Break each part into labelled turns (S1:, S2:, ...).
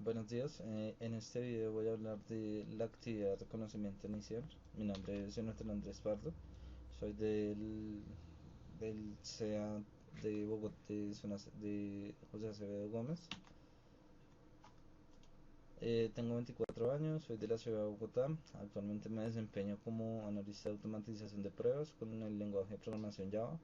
S1: Buenos días, en este video voy a hablar de la actividad de reconocimiento inicial. Mi nombre es Jonathan Andrés Pardo, soy del CEA de Bogotá, de José Acevedo Gómez. Tengo 24 años, soy de la ciudad de Bogotá. Actualmente me desempeño como analista de automatización de pruebas con el lenguaje de programación Java.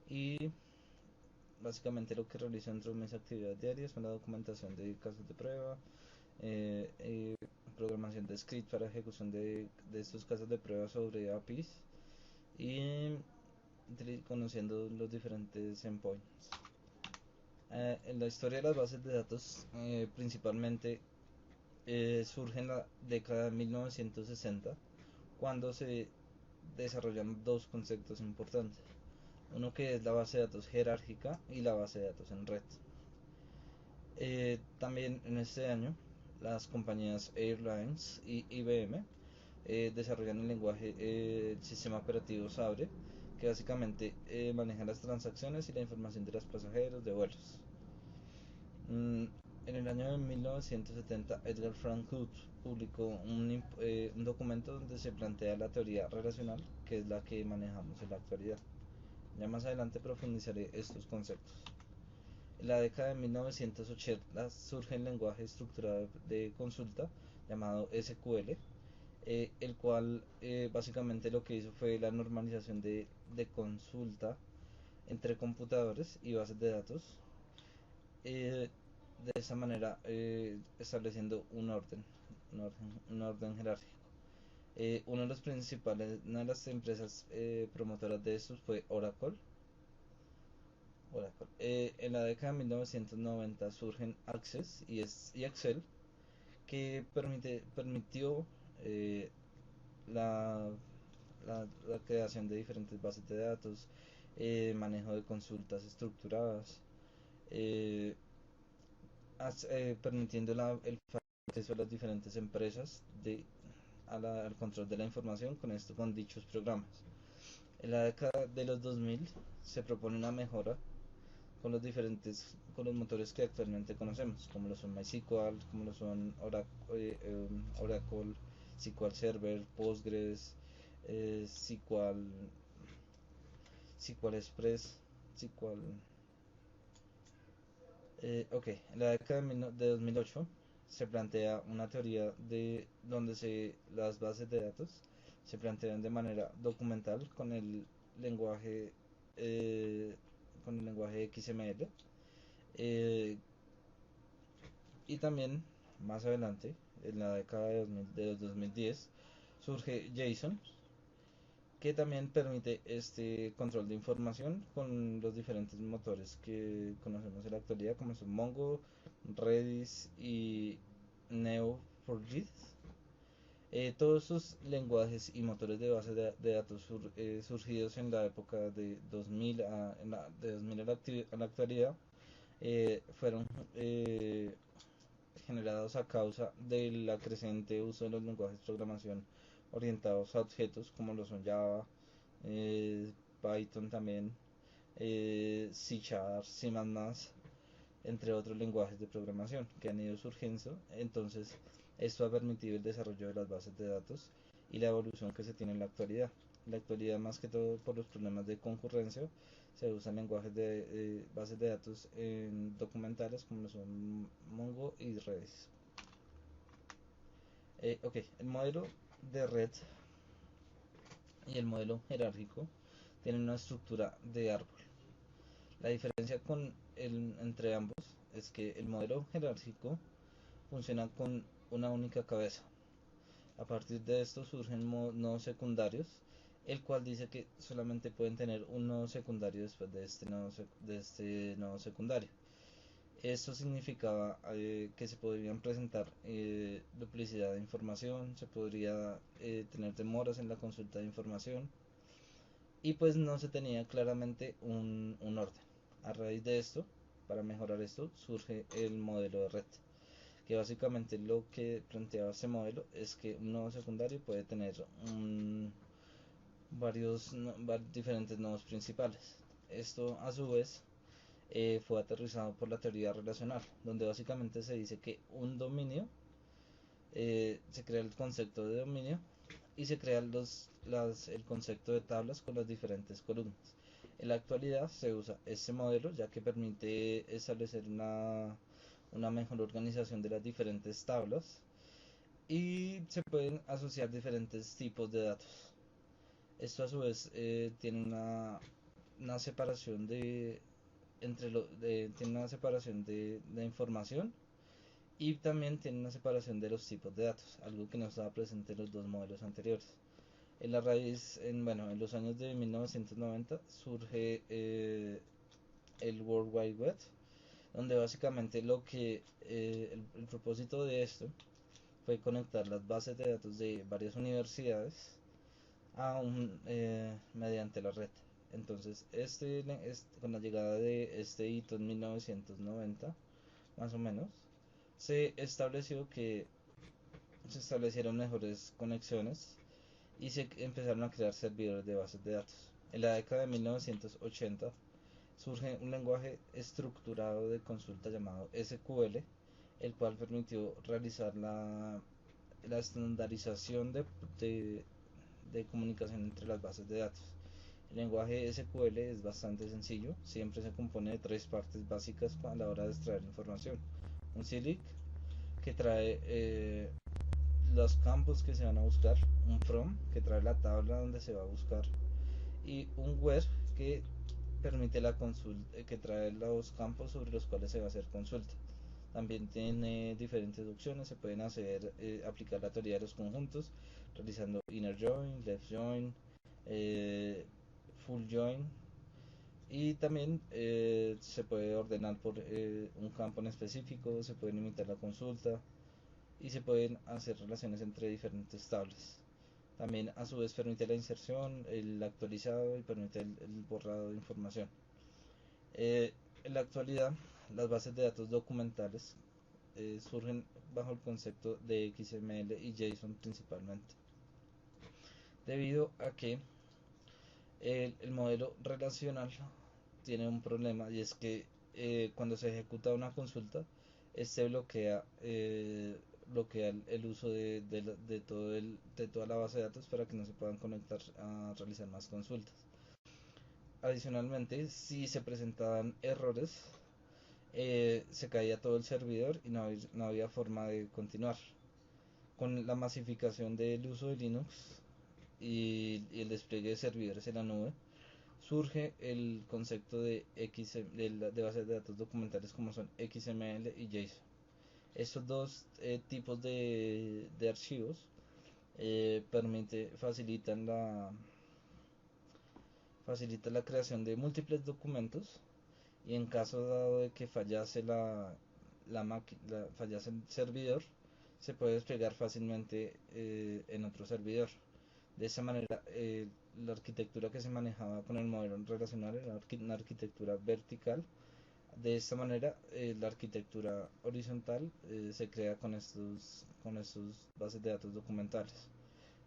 S1: Y básicamente lo que realizo dentro de mis actividades diarias son la documentación de casos de prueba, eh, eh, programación de script para ejecución de estos casos de prueba sobre APIs y conociendo los diferentes endpoints. En la historia de las bases de datos principalmente surge en la década de 1960 cuando se desarrollan dos conceptos importantes. Uno que es la base de datos jerárquica y la base de datos en red. También en este año las compañías Airlines y IBM desarrollan el lenguaje, el sistema operativo Sabre, que básicamente maneja las transacciones y la información de los pasajeros de vuelos. Mm, en el año de 1970, Edgar Frank Hood publicó un documento donde se plantea la teoría relacional, que es la que manejamos en la actualidad. Ya más adelante profundizaré estos conceptos. En la década de 1980 surge el lenguaje estructurado de consulta llamado SQL, el cual básicamente lo que hizo fue la normalización de consulta entre computadores y bases de datos, eh, de esa manera estableciendo un orden jerárquico. Una de las empresas promotoras de estos fue Oracle. En la década de 1990 surgen Access y Excel, que permitió eh, la, la creación de diferentes bases de datos, manejo de consultas estructuradas, eh, permitiendo el acceso a las diferentes empresas al control de la información con dichos programas. En la década de los 2000 se propone una mejora con los motores que actualmente conocemos, como lo son MySQL, como lo son Oracle, SQL Server, Postgres, SQL, SQL Express, SQL. Ok, en la década de 2008 se plantea una teoría de donde las bases de datos se plantean de manera documental lenguaje eh, con el lenguaje XML. Eh, y también más adelante, en la década de los 2010, surge JSON, que también permite este control de información con los diferentes motores que conocemos en la actualidad, como son Mongo, Redis y Neo4j. Todos estos lenguajes y motores de base de datos surgidos en la época de 2000 de 2000 a la actualidad fueron generados a causa del creciente uso de los lenguajes de programación orientados a objetos como lo son Java, eh, Python también, C Sharp, C++, entre otros lenguajes de programación que han ido surgiendo. Entonces, esto ha permitido el desarrollo de las bases de datos y la evolución que se tiene en la actualidad. En la actualidad, más que todo por los problemas de concurrencia, se usan lenguajes de bases de datos documentales como lo son Mongo y Redis. Ok, el modelo de red y el modelo jerárquico tienen una estructura de árbol. La diferencia entre ambos es que el modelo jerárquico funciona con una única cabeza. A partir de esto surgen nodos secundarios, el cual dice que solamente pueden tener un nodo secundario después de este nodo secundario. Esto significaba que se podrían presentar duplicidad de información, se podría tener demoras en la consulta de información y pues no se tenía claramente un orden. A raíz de esto, para mejorar esto, surge el modelo de red, que básicamente lo que planteaba este modelo es que un nodo secundario puede tener varios diferentes nodos principales. Esto a su vez fue aterrizado por la teoría relacional, donde básicamente se dice que un dominio, se crea el concepto de dominio y se crea el concepto de tablas con las diferentes columnas. En la actualidad se usa este modelo ya que permite establecer una mejor organización de las diferentes tablas y se pueden asociar diferentes tipos de datos. Esto a su vez tiene una separación tiene una separación de información y también tiene una separación de los tipos de datos, algo que no estaba presente en los dos modelos anteriores. En la raíz, en los años de 1990 surge el World Wide Web, donde básicamente el propósito de esto fue conectar las bases de datos de varias universidades mediante la red. Entonces, con la llegada de este hito en 1990, más o menos, se estableció que se establecieron mejores conexiones y se empezaron a crear servidores de bases de datos. En la década de 1980 surge un lenguaje estructurado de consulta llamado SQL, el cual permitió realizar la estandarización de comunicación entre las bases de datos. El lenguaje SQL es bastante sencillo, siempre se compone de tres partes básicas a la hora de extraer información. Un CILIC que trae los campos que se van a buscar, un from que trae la tabla donde se va a buscar y un where que permite la consulta, que trae los campos sobre los cuales se va a hacer consulta. También tiene diferentes opciones, se pueden aplicar la teoría de los conjuntos realizando inner join, left join, eh, full join y también se puede ordenar por un campo en específico, se puede limitar la consulta y se pueden hacer relaciones entre diferentes tablas. También a su vez permite la inserción, el actualizado y permite el borrado de información. En la actualidad, las bases de datos documentales surgen bajo el concepto de XML y JSON principalmente, debido a que el modelo relacional tiene un problema y es que cuando se ejecuta una consulta, este bloquea el uso de toda la base de datos para que no se puedan conectar a realizar más consultas. Adicionalmente, si se presentaban errores, se caía todo el servidor y no había forma de continuar. Con la masificación del uso de Linux y el despliegue de servidores en la nube, surge el concepto de bases de datos documentales como son XML y JSON. Estos dos tipos de archivos facilitan la creación de múltiples documentos y en caso dado de que fallase el servidor, se puede desplegar fácilmente en otro servidor. De esta manera, la arquitectura que se manejaba con el modelo relacional era una arquitectura vertical. De esta manera, la arquitectura horizontal se crea con estos bases de datos documentales.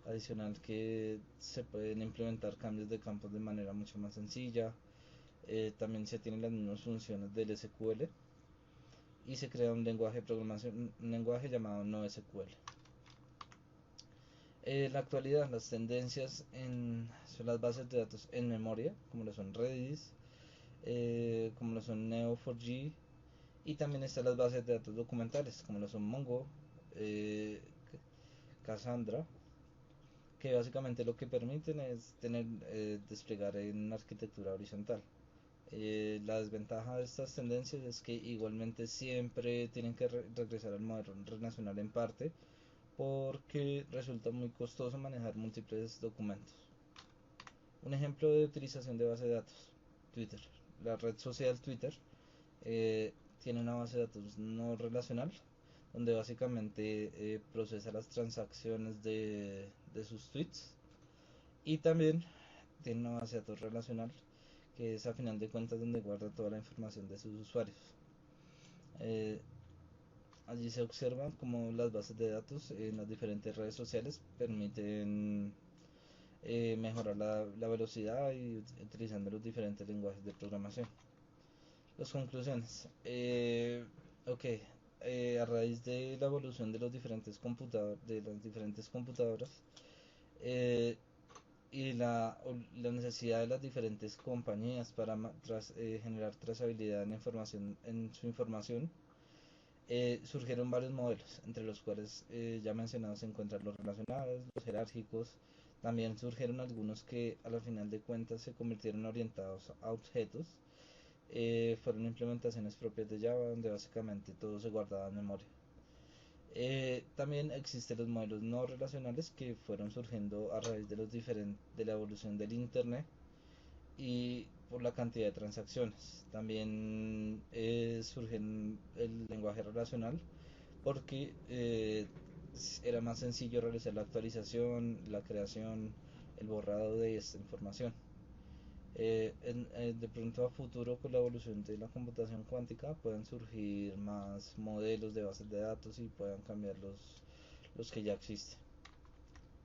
S1: Adicional que se pueden implementar cambios de campos de manera mucho más sencilla. También se tienen las mismas funciones del SQL y se crea un lenguaje de programación, un lenguaje llamado NoSQL. En la actualidad, las tendencias son las bases de datos en memoria, como lo son Redis, como lo son Neo4j, y también están las bases de datos documentales, como lo son Mongo, eh, Cassandra, que básicamente lo que permiten es desplegar en una arquitectura horizontal. La desventaja de estas tendencias es que igualmente siempre tienen que regresar al modelo relacional en parte porque resulta muy costoso manejar múltiples documentos. Un ejemplo de utilización de base de datos, Twitter. La red social Twitter eh, tiene una base de datos no relacional donde básicamente procesa las transacciones de sus tweets y también tiene una base de datos relacional que es a final de cuentas donde guarda toda la información de sus usuarios. Eh, Allí se observa cómo las bases de datos en las diferentes redes sociales permiten mejorar la velocidad y utilizando los diferentes lenguajes de programación. Las conclusiones. Ok, a raíz de la evolución de los diferentes de las diferentes computadoras, eh, y la necesidad de las diferentes compañías para generar trazabilidad en su información, surgieron varios modelos, entre los cuales ya mencionados se encuentran los relacionales, los jerárquicos. También surgieron algunos que a la final de cuentas se convirtieron orientados a objetos. Fueron implementaciones propias de Java, donde básicamente todo se guardaba en memoria. También existen los modelos no relacionales que fueron surgiendo a raíz de la evolución del Internet y por la cantidad de transacciones. También surge el lenguaje relacional porque era más sencillo realizar la actualización, la creación, el borrado de esta información. De pronto a futuro, con la evolución de la computación cuántica, pueden surgir más modelos de bases de datos y puedan cambiar los que ya existen.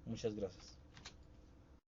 S1: Muchas gracias.